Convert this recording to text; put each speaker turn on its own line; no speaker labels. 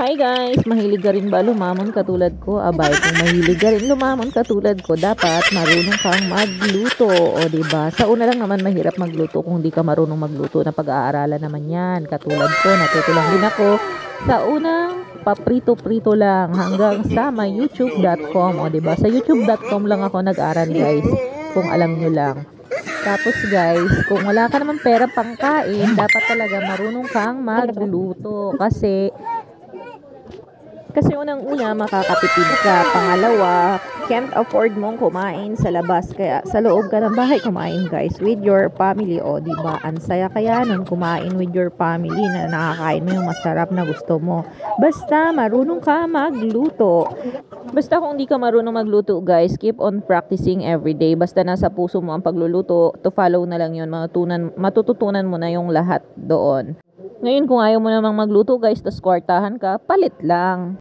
Hi guys! Mahilig ka rin ba lumamon katulad ko? Abay, kung mahilig ka rin lumamon katulad ko, dapat marunong kang magluto. O diba? Sa una lang naman mahirap magluto kung di ka marunong magluto. Na pag-aaralan naman yan. Katulad ko, natuto lang din ako sa unang paprito-prito lang hanggang sa may youtube.com. O diba? Sa youtube.com lang ako nag-aral guys. Kung alam nyo lang. Tapos guys, kung wala ka naman pera pangkain, dapat talaga marunong kang magluto. Kasi unang-una, makakatipid ka. Pangalawa, can't afford mong kumain sa labas. Kaya sa loob ka ng bahay kumain guys with your family. O diba, ang saya kaya nun kumain with your family na nakakain mo yung masarap na gusto mo. Basta marunong ka magluto. Basta kung di ka marunong magluto guys, keep on practicing everyday. Basta nasa puso mo ang pagluluto, to follow na lang yun. Matututunan mo na yung lahat doon. Ngayon kung ayaw mo namang magluto guys, tas kwartahan ka, palit lang.